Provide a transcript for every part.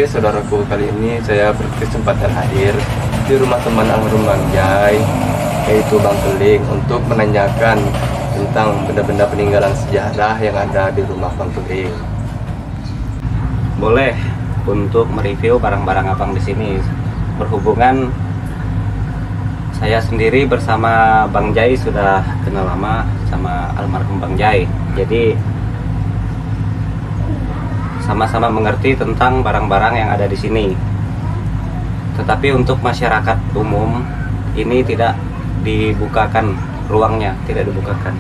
Oke saudaraku, kali ini saya berkesempatan hadir di rumah teman almarhum Bang Jai, yaitu Bang Keling, untuk menanyakan tentang benda-benda peninggalan sejarah yang ada di rumah Bang Keling. Boleh untuk mereview barang-barang abang di sini. Berhubungan saya sendiri bersama Bang Jai sudah kenal lama sama almarhum Bang Jai, jadi sama-sama mengerti tentang barang-barang yang ada di sini. Tetapi untuk masyarakat umum ini tidak dibukakan ruangnya, tidak dibukakan.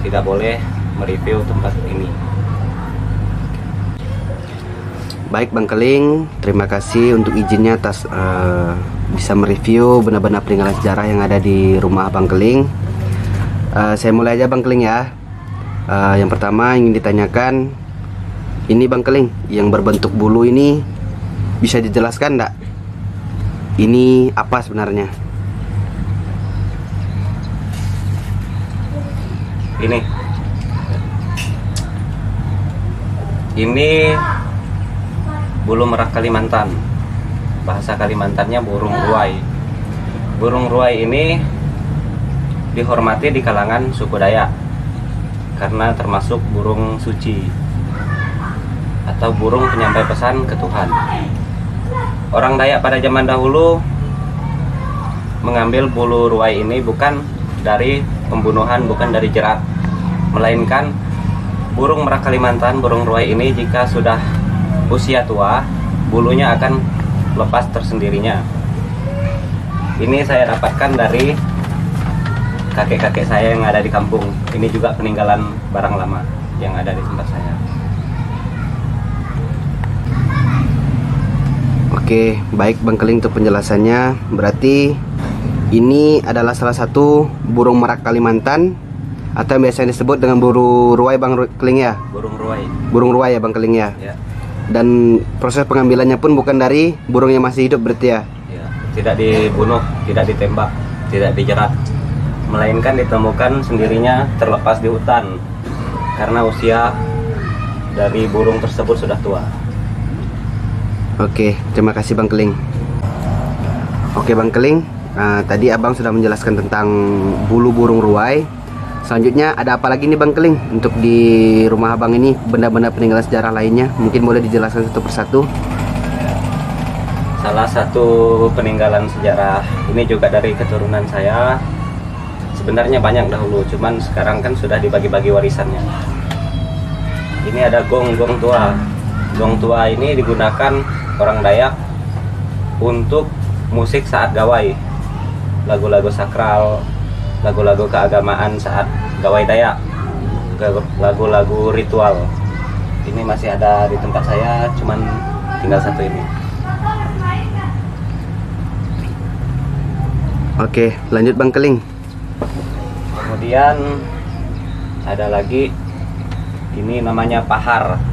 Tidak boleh mereview tempat ini. Baik Bang Keling, terima kasih untuk izinnya atas bisa mereview benda-benda peninggalan sejarah yang ada di rumah Bang Keling. Saya mulai aja Bang Keling ya. Yang pertama ingin ditanyakan, ini Bang Keling, yang berbentuk bulu ini bisa dijelaskan enggak? Ini apa sebenarnya? Ini bulu merak Kalimantan. Bahasa Kalimantannya burung ruai. Burung ruai ini dihormati di kalangan suku Dayak karena termasuk burung suci atau burung penyampai pesan ke Tuhan. Orang Dayak pada zaman dahulu mengambil bulu ruai ini bukan dari pembunuhan, bukan dari jerat, melainkan burung merak Kalimantan, burung ruai ini jika sudah usia tua, bulunya akan lepas tersendirinya. Ini saya dapatkan dari kakek-kakek saya yang ada di kampung. Ini juga peninggalan barang lama yang ada di tempat saya. Oke, baik Bang Keling untuk penjelasannya. Berarti ini adalah salah satu burung merak Kalimantan atau yang biasa disebut dengan burung ruai Bang Keling ya? Burung ruai. Burung ruai ya Bang Keling ya? Ya. Dan proses pengambilannya pun bukan dari burung yang masih hidup berarti ya? Ya. Tidak dibunuh, tidak ditembak, tidak dijerat, melainkan ditemukan sendirinya terlepas di hutan karena usia dari burung tersebut sudah tua. Oke, terima kasih Bang Keling. Oke Bang Keling, tadi abang sudah menjelaskan tentang bulu burung ruai. Selanjutnya ada apa lagi nih Bang Keling untuk di rumah abang ini, benda-benda peninggalan sejarah lainnya? Mungkin boleh dijelaskan satu persatu. Salah satu peninggalan sejarah ini juga dari keturunan saya. Sebenarnya banyak dahulu, cuman sekarang kan sudah dibagi-bagi warisannya. Ini ada gong tua. Gong tua ini digunakan orang Dayak untuk musik saat gawai, lagu-lagu sakral, lagu-lagu keagamaan saat gawai Dayak, lagu-lagu ritual. Ini masih ada di tempat saya, cuman tinggal satu ini. Oke, lanjut Bang Keling. Kemudian ada lagi, ini namanya pahar.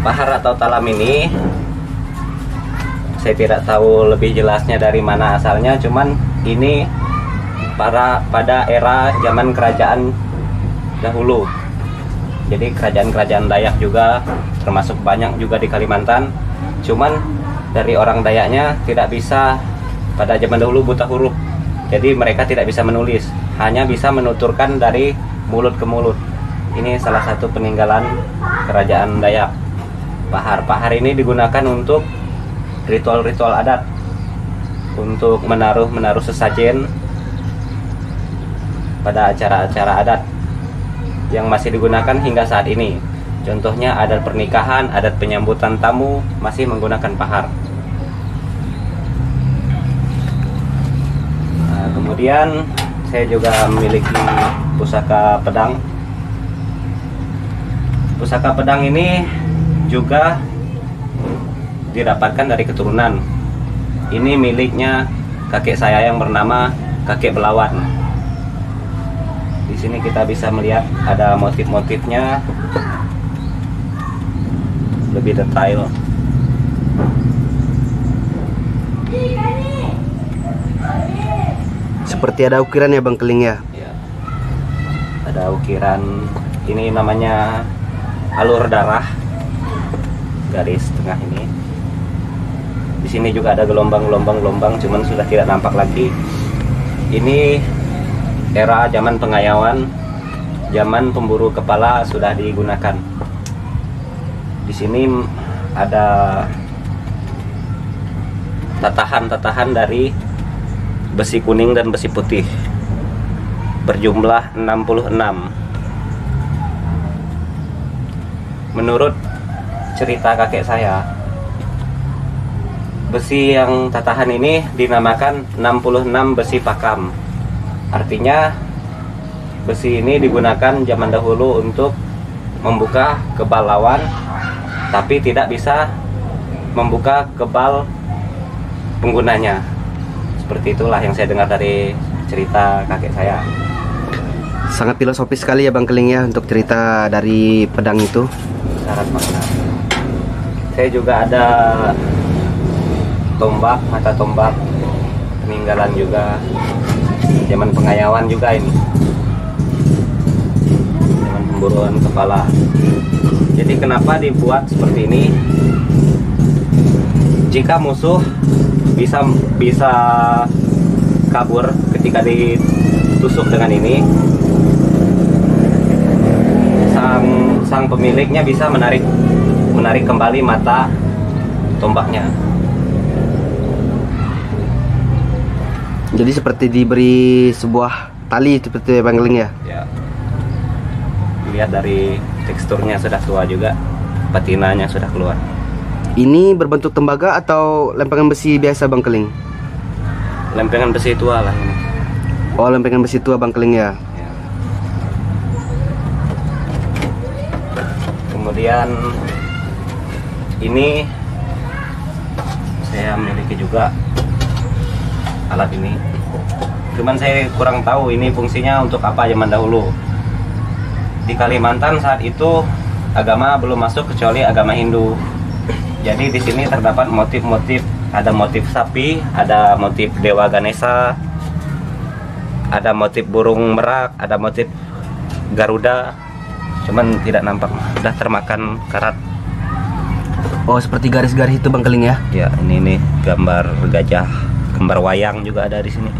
Pahar atau talam ini saya tidak tahu lebih jelasnya dari mana asalnya, cuman ini pada era zaman kerajaan dahulu. Jadi kerajaan-kerajaan Dayak juga termasuk banyak juga di Kalimantan, cuman dari orang Dayaknya tidak bisa, pada zaman dahulu buta huruf, jadi mereka tidak bisa menulis, hanya bisa menuturkan dari mulut ke mulut. Ini salah satu peninggalan kerajaan Dayak. Pahar ini digunakan untuk ritual-ritual adat, untuk menaruh sesajen pada acara-acara adat yang masih digunakan hingga saat ini. Contohnya adat pernikahan, adat penyambutan tamu masih menggunakan pahar. Nah, kemudian saya juga memiliki pusaka pedang. Pusaka pedang ini juga didapatkan dari keturunan. Ini miliknya kakek saya yang bernama kakek Belawan. Di sini kita bisa melihat ada motif-motifnya lebih detail. Seperti ada ukiran ya Bang Keling ya? Ya. Ada ukiran, ini namanya alur darah. garis tengah ini. Di sini juga ada gelombang, cuman sudah tidak nampak lagi. Ini era zaman pengayauan, zaman pemburu kepala sudah digunakan. Di sini ada tatahan-tatahan dari besi kuning dan besi putih berjumlah 66. Menurut cerita kakek saya, besi yang tatahan ini dinamakan 66 besi pakam. Artinya besi ini digunakan zaman dahulu untuk membuka kebal lawan, tapi tidak bisa membuka kebal penggunanya. Seperti itulah yang saya dengar dari cerita kakek saya. Sangat filosofis sekali ya Bang Keling ya untuk cerita dari pedang itu. Syarat makna. Saya juga ada tombak, mata tombak peninggalan juga zaman pengayauan juga ini, zaman pemburuan kepala. Jadi kenapa dibuat seperti ini? Jika musuh bisa kabur ketika ditusuk dengan ini, sang pemiliknya bisa menarik kembali mata tombaknya. Jadi seperti diberi sebuah tali seperti Bang Keling ya? Ya. Lihat dari teksturnya sudah tua juga, patinanya sudah keluar. Ini berbentuk tembaga atau lempengan besi biasa Bang Keling? Lempengan besi tua lah ini. Oh, lempengan besi tua Bang Keling ya. Ya. Kemudian ini saya miliki juga alat ini. Cuman saya kurang tahu ini fungsinya untuk apa zaman dahulu. Di Kalimantan saat itu agama belum masuk kecuali agama Hindu. Jadi di sini terdapat motif-motif, ada motif sapi, ada motif Dewa Ganesha, ada motif burung merak, ada motif Garuda. Cuman tidak nampak, sudah termakan karat. Oh, seperti garis-garis itu Bang Keling ya? Ya, ini gambar gajah, gambar wayang juga ada di sini.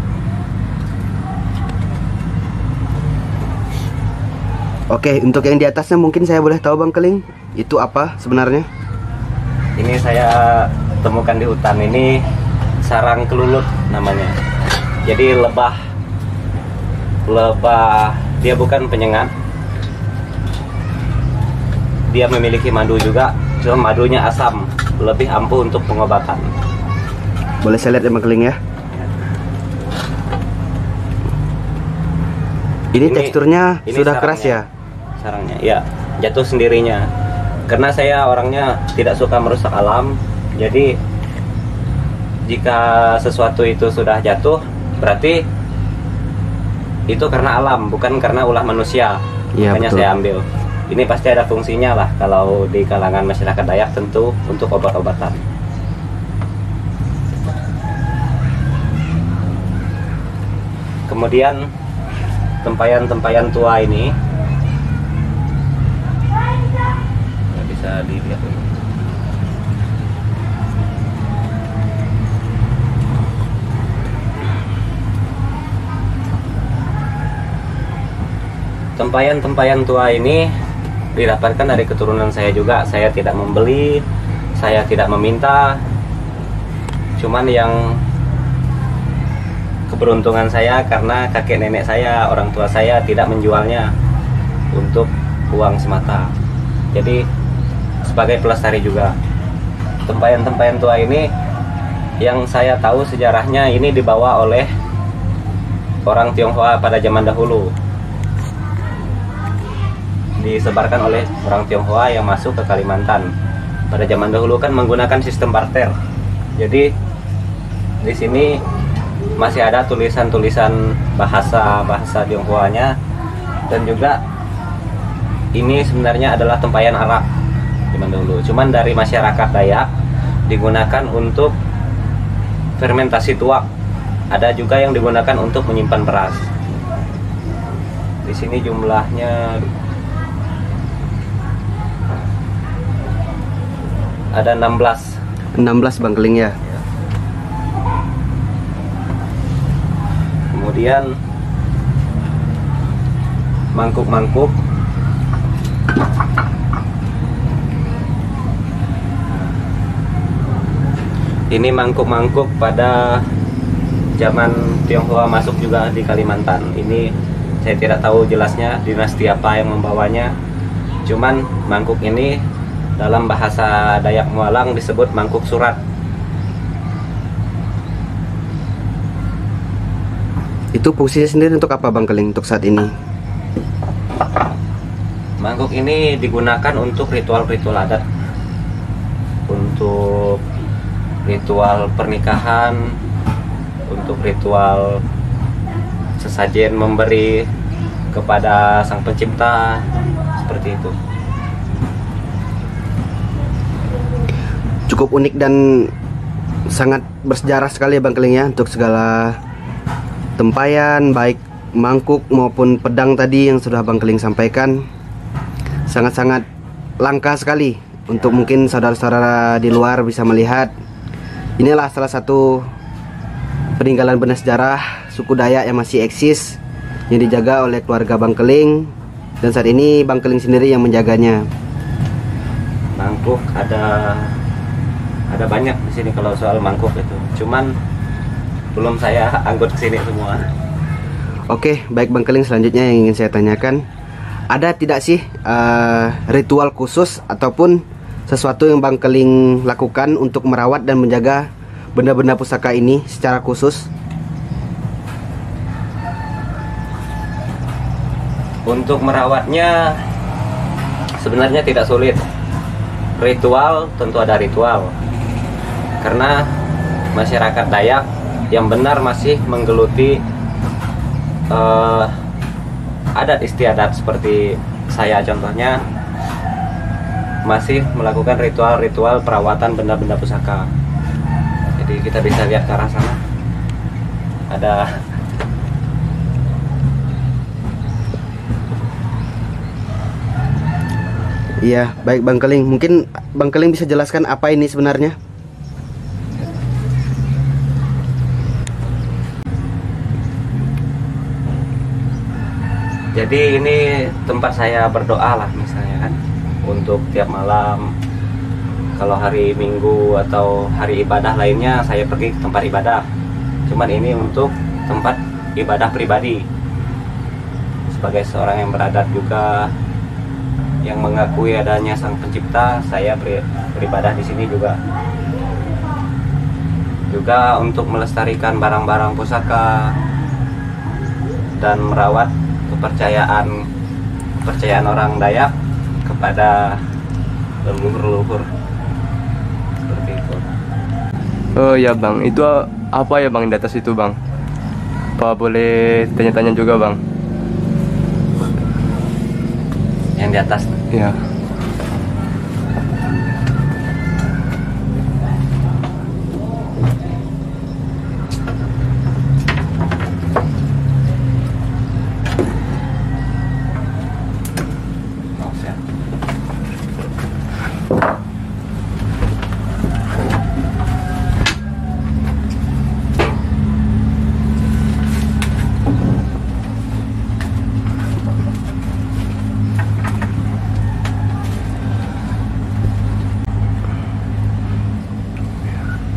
Oke, untuk yang di atasnya mungkin saya boleh tahu Bang Keling, itu apa sebenarnya? Ini saya temukan di hutan, ini sarang kelulut namanya. Jadi lebah dia bukan penyengat, dia memiliki madu juga, cuma madunya asam, lebih ampuh untuk pengobatan. Boleh saya lihat ya Bang Keling ya? Ini teksturnya sudah keras ya? Sarangnya, ya, jatuh sendirinya. Karena saya orangnya tidak suka merusak alam, jadi jika sesuatu itu sudah jatuh, berarti itu karena alam, bukan karena ulah manusia. Ya, makanya betul. saya ambil. Ini pasti ada fungsinya lah, kalau di kalangan masyarakat Dayak tentu untuk obat-obatan. Kemudian tempayan-tempayan tua ini bisa dilihat ini. Tempayan-tempayan tua ini didapatkan dari keturunan saya juga. Saya tidak membeli, saya tidak meminta. Cuman yang keberuntungan saya karena kakek nenek saya, orang tua saya tidak menjualnya untuk uang semata. Jadi sebagai pelestari juga. Tempayan-tempayan tua ini yang saya tahu sejarahnya ini dibawa oleh orang Tionghoa pada zaman dahulu. Disebarkan oleh orang Tionghoa yang masuk ke Kalimantan. Pada zaman dahulu kan menggunakan sistem barter. Jadi di sini masih ada tulisan-tulisan bahasa Tionghoanya, dan juga ini sebenarnya adalah tempayan arak zaman dahulu. Cuman dari masyarakat Dayak digunakan untuk fermentasi tuak. Ada juga yang digunakan untuk menyimpan beras. Di sini jumlahnya Ada 16. 16 Bang Keling ya. Kemudian mangkuk-mangkuk ini mangkuk-mangkuk pada zaman Tionghoa masuk juga di Kalimantan. Ini saya tidak tahu jelasnya dinasti apa yang membawanya. Cuman mangkuk ini dalam bahasa Dayak Mualang disebut mangkuk surat. Itu fungsinya sendiri untuk apa Bang Keling untuk saat ini? Mangkuk ini digunakan untuk ritual-ritual adat, untuk ritual pernikahan, untuk ritual sesajen memberi kepada Sang Pencipta, seperti itu. Cukup unik dan sangat bersejarah sekali ya Bang Keling ya, untuk segala tempayan baik mangkuk maupun pedang tadi yang sudah Bang Keling sampaikan. Sangat-sangat langka sekali untuk mungkin saudara-saudara di luar bisa melihat. Inilah salah satu peninggalan benda sejarah suku Dayak yang masih eksis, yang dijaga oleh keluarga Bang Keling, dan saat ini Bang Keling sendiri yang menjaganya. Mangkuk ada banyak di sini kalau soal mangkuk itu. Cuman belum saya angkut ke sini semua. Oke, baik Bang Keling, selanjutnya yang ingin saya tanyakan, ada tidak sih ritual khusus ataupun sesuatu yang Bang Keling lakukan untuk merawat dan menjaga benda-benda pusaka ini secara khusus? Untuk merawatnya sebenarnya tidak sulit. Ritual tentu ada ritual, karena masyarakat Dayak yang benar masih menggeluti adat istiadat seperti saya contohnya, masih melakukan ritual-ritual perawatan benda-benda pusaka. Jadi kita bisa lihat ke arah sana, ada Iya, baik Bang Keling. Mungkin Bang Keling bisa jelaskan apa ini sebenarnya? Jadi ini tempat saya berdoa lah misalnya kan, untuk tiap malam. Kalau hari Minggu atau hari ibadah lainnya saya pergi ke tempat ibadah. Cuman ini untuk tempat ibadah pribadi. Sebagai seorang yang beradat juga, yang mengakui adanya Sang Pencipta, saya beribadah di sini juga. Juga untuk melestarikan barang-barang pusaka dan merawat kepercayaan orang Dayak kepada leluhur-leluhur, seperti itu. Oh ya Bang, itu apa ya Bang di atas itu Bang? Apa boleh tanya-tanya juga Bang? Yang di atas. Ya.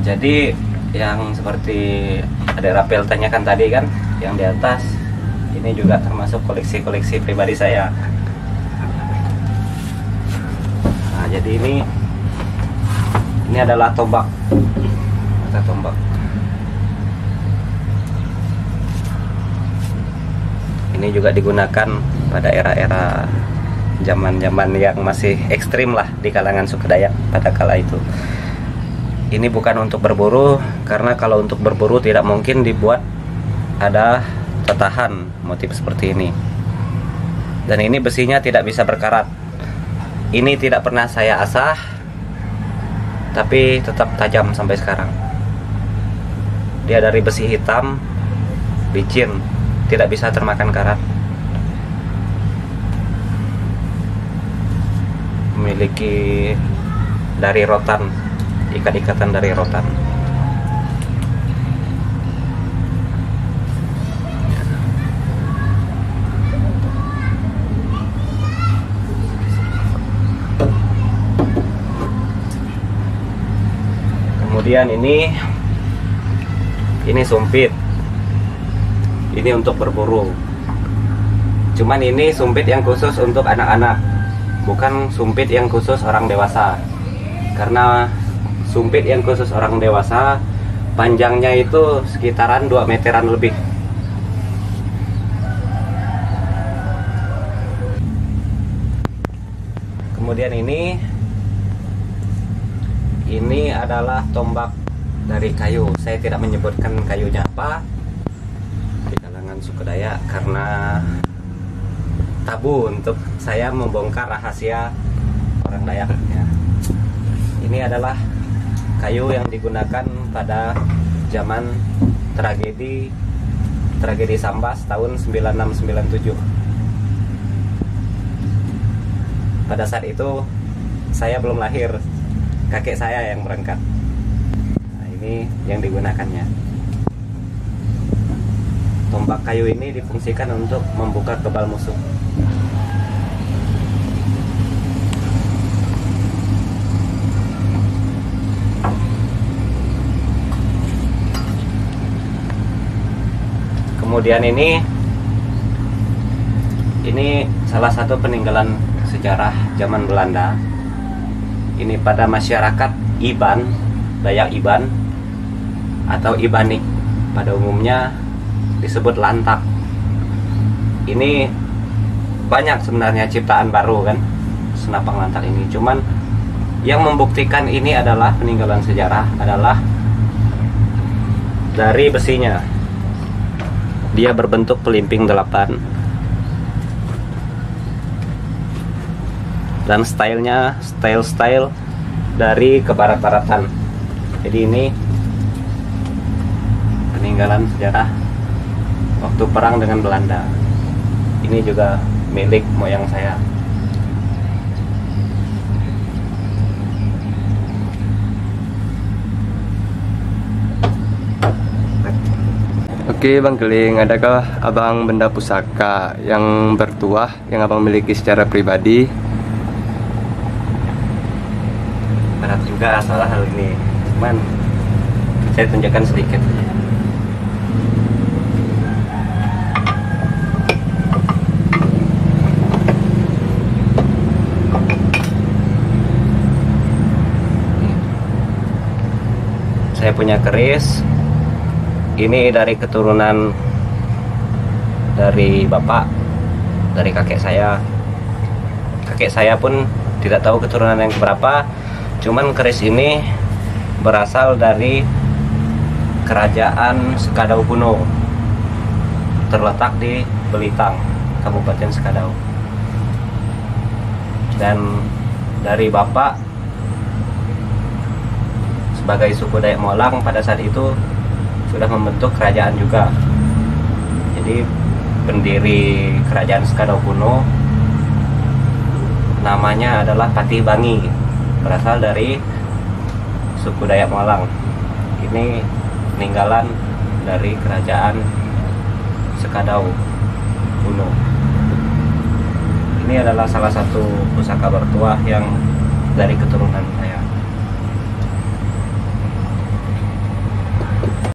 Jadi yang seperti ada Rapel tanyakan tadi kan, yang di atas ini juga termasuk koleksi-koleksi pribadi saya. Nah, jadi ini adalah tombak. Mata tombak. Ini juga digunakan pada era-era zaman-zaman yang masih ekstrim lah di kalangan suku Dayak pada kala itu. Ini bukan untuk berburu, karena kalau untuk berburu tidak mungkin dibuat ada tatahan motif seperti ini. Dan ini besinya tidak bisa berkarat. Ini tidak pernah saya asah, tapi tetap tajam sampai sekarang. Dia dari besi hitam, licin, tidak bisa termakan karat. Memiliki dari rotan, ikat-ikatan dari rotan. Kemudian ini sumpit. Ini untuk berburu. Cuman ini sumpit yang khusus untuk anak-anak, bukan sumpit yang khusus orang dewasa. Karena sumpit yang khusus orang dewasa panjangnya itu sekitaran 2 meteran lebih. Kemudian ini adalah tombak dari kayu. Saya tidak menyebutkan kayunya apa di kalangan suku Dayak karena tabu untuk saya membongkar rahasia orang Dayak ya. Ini adalah kayu yang digunakan pada zaman tragedi Sambas tahun 9697. Pada saat itu saya belum lahir, kakek saya yang berangkat. Nah, ini yang digunakannya. Tombak kayu ini difungsikan untuk membuka kebal musuh. Kemudian ini salah satu peninggalan sejarah zaman Belanda. Ini pada masyarakat Iban, Dayak Iban atau Ibanik pada umumnya disebut lantak. Ini banyak sebenarnya ciptaan baru kan, senapang lantak ini. Cuman yang membuktikan ini adalah peninggalan sejarah adalah dari besinya. Dia berbentuk pelimping 8 dan style dari kebarat-baratan. Jadi ini peninggalan sejarah waktu perang dengan Belanda. Ini juga milik moyang saya. Oke Bang Keling, adakah Abang benda pusaka yang bertuah yang Abang miliki secara pribadi? Berat juga soal hal ini, cuman saya tunjukkan sedikit. Saya punya keris. Ini dari keturunan dari bapak, dari kakek saya. Kakek saya pun tidak tahu keturunan yang berapa. Cuman keris ini berasal dari kerajaan Sekadau kuno, terletak di Belitang, Kabupaten Sekadau. Dan dari bapak sebagai suku Dayak Molang pada saat itu sudah membentuk kerajaan juga. Jadi pendiri kerajaan Sekadau kuno namanya adalah Patih Bangi, berasal dari suku Dayak Molang. Ini peninggalan dari kerajaan Sekadau kuno. Ini adalah salah satu pusaka bertuah yang dari keturunan saya.